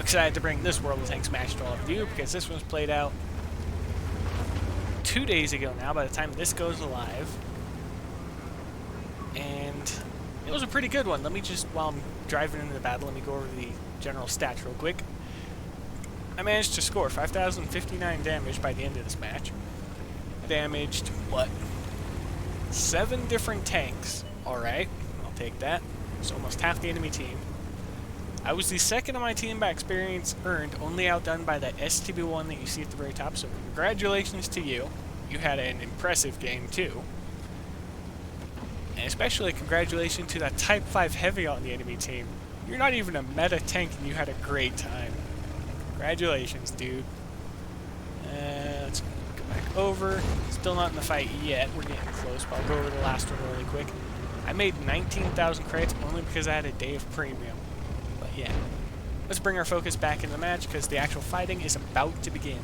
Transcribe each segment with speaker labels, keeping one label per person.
Speaker 1: excited to bring this World of Tanks match to all of you because this one's played out 2 days ago now by the time this goes live. And it was a pretty good one. Let me just, while I'm driving into the battle, let me go over the general stats real quick. I managed to score 5,059 damage by the end of this match. I damaged, what? 7 different tanks. Alright, I'll take that. It's almost half the enemy team. I was the second on my team by experience earned, only outdone by that STB1 that you see at the very top, so congratulations to you. You had an impressive game too. And especially congratulations to that Type 5 Heavy on the enemy team. You're not even a meta tank and you had a great time. Congratulations, dude. Let's go back over. Still not in the fight yet. We're getting close, but I'll go over the last one really quick. I made 19,000 credits only because I had a day of premium. But yeah. Let's bring our focus back in the match because the actual fighting is about to begin.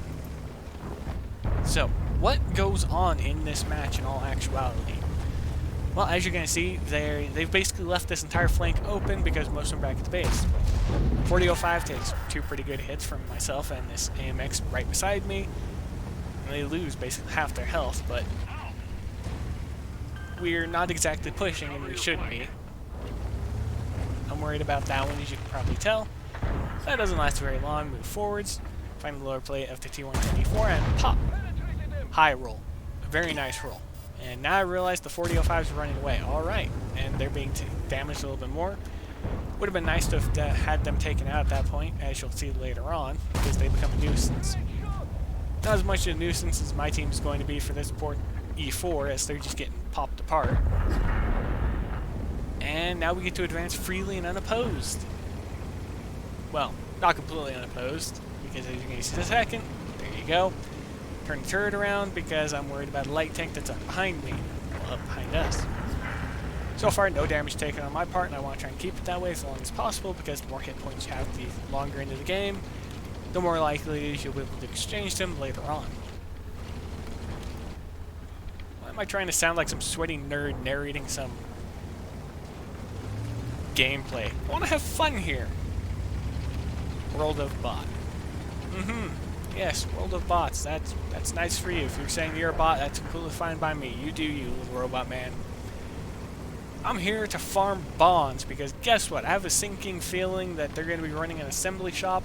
Speaker 1: So, what goes on in this match in all actuality? Well, as you're going to see, they've basically left this entire flank open because most of them are back at the base. 4005 takes 2 pretty good hits from myself and this AMX right beside me. And they lose basically half their health, but we're not exactly pushing, and we should be. I'm worried about that one, as you can probably tell. That doesn't last very long. Move forwards, find the lower plate of the T124, and pop! High roll. A very nice roll. And now I realize the 4005s are running away. Alright, and they're being damaged a little bit more. Would have been nice to have had them taken out at that point, as you'll see later on, because they become a nuisance. Not as much of a nuisance as my team is going to be for this port E4, as they're just getting popped apart. And now we get to advance freely and unopposed. Well, not completely unopposed, because as you can see in a second, there you go. Turn the turret around because I'm worried about a light tank that's up behind me, well, up behind us. So far, no damage taken on my part, and I want to try and keep it that way as long as possible, because the more hit points you have the longer into the game, the more likely it is you'll be able to exchange them later on. Why am I trying to sound like some sweaty nerd narrating some gameplay? I want to have fun here. World of Bot. Yes, World of Bots. That's nice for you. If you're saying you're a bot, that's completely fine by me. You do you, little robot man. I'm here to farm bonds because guess what? I have a sinking feeling that they're going to be running an assembly shop.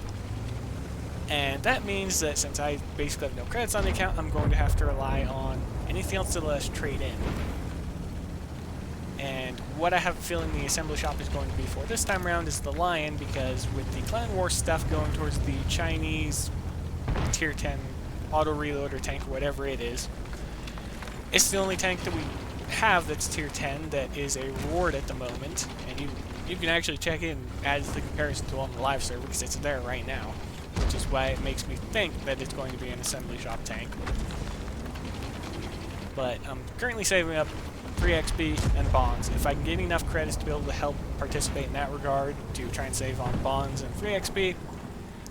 Speaker 1: And that means that since I basically have no credits on the account, I'm going to have to rely on anything else to let us trade in. And what I have a feeling the assembly shop is going to be for this time around is the Lion, because with the Clan War stuff going towards the Chinese Tier 10 auto reloader tank or whatever it is, it's the only tank that we have that's Tier 10 that is a reward at the moment, and you can actually check in as the comparison to on the live server because it's there right now, which is why it makes me think that it's going to be an assembly shop tank. But I'm currently saving up 3 XP and bonds. If I can get enough credits to be able to help participate in that regard to try and save on bonds and 3 XP,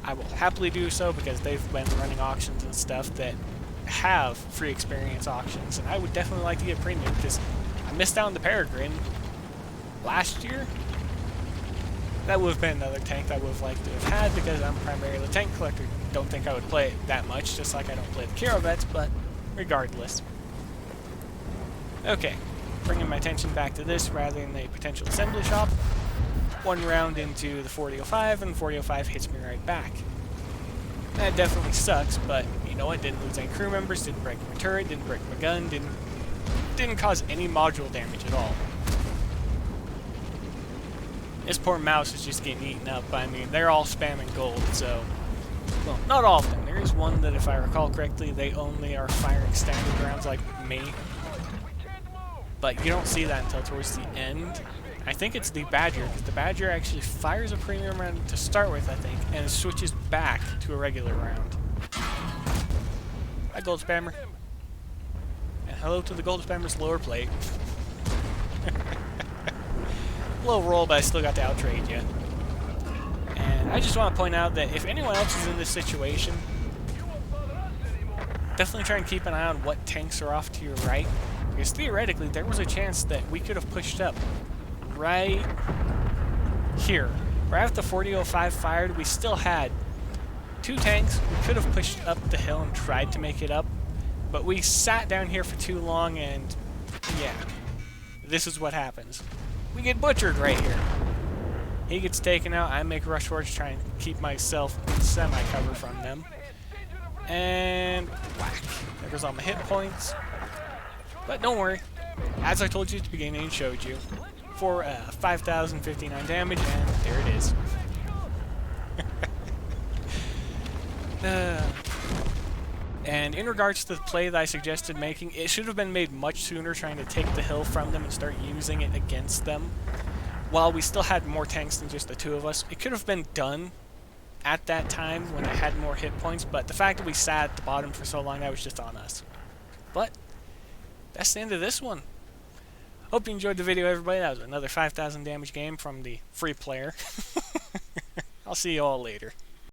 Speaker 1: I will happily do so because they've been running auctions and stuff that have free experience auctions, and I would definitely like to get premium because I missed out on the Peregrine last year. That would have been another tank that I would have liked to have had because I'm primarily a tank collector. Don't think I would play it that much, just like I don't play the Kirovets, but regardless. Okay, bringing my attention back to this rather than the potential assembly shop. 1 round into the 4005, and the 4005 hits me right back. That definitely sucks, but you know what? Didn't lose any crew members, didn't break my turret, didn't break my gun, didn't cause any module damage at all. This poor mouse is just getting eaten up. I mean, they're all spamming gold, so... Well, not all of them. There is one that, if I recall correctly, they only are firing standard rounds like me. But you don't see that until towards the end. I think it's the Badger, because the Badger actually fires a premium round to start with, I think, and switches back to a regular round. Hi, Gold Spammer. And hello to the Gold Spammer's lower plate. Low roll, but I still got to outtrade you. And I just want to point out that if anyone else is in this situation, definitely try and keep an eye on what tanks are off to your right, because theoretically there was a chance that we could have pushed up right here, Right after 4005 fired, we still had 2 tanks. We could have pushed up the hill and tried to make it up, but we sat down here for too long, and yeah, this is what happens. We get butchered right here. He gets taken out. I make a rush forward to try and keep myself semi-cover from them. And whack. There goes all my hit points. But don't worry. As I told you at the beginning and showed you, for 5,059 damage, and there it is. And in regards to the play that I suggested making, it should have been made much sooner, trying to take the hill from them and start using it against them. While we still had more tanks than just the 2 of us, it could have been done at that time when I had more hit points, but the fact that we sat at the bottom for so long, that was just on us. But that's the end of this one. Hope you enjoyed the video, everybody. That was another 5,000 damage game from the free player. I'll see you all later.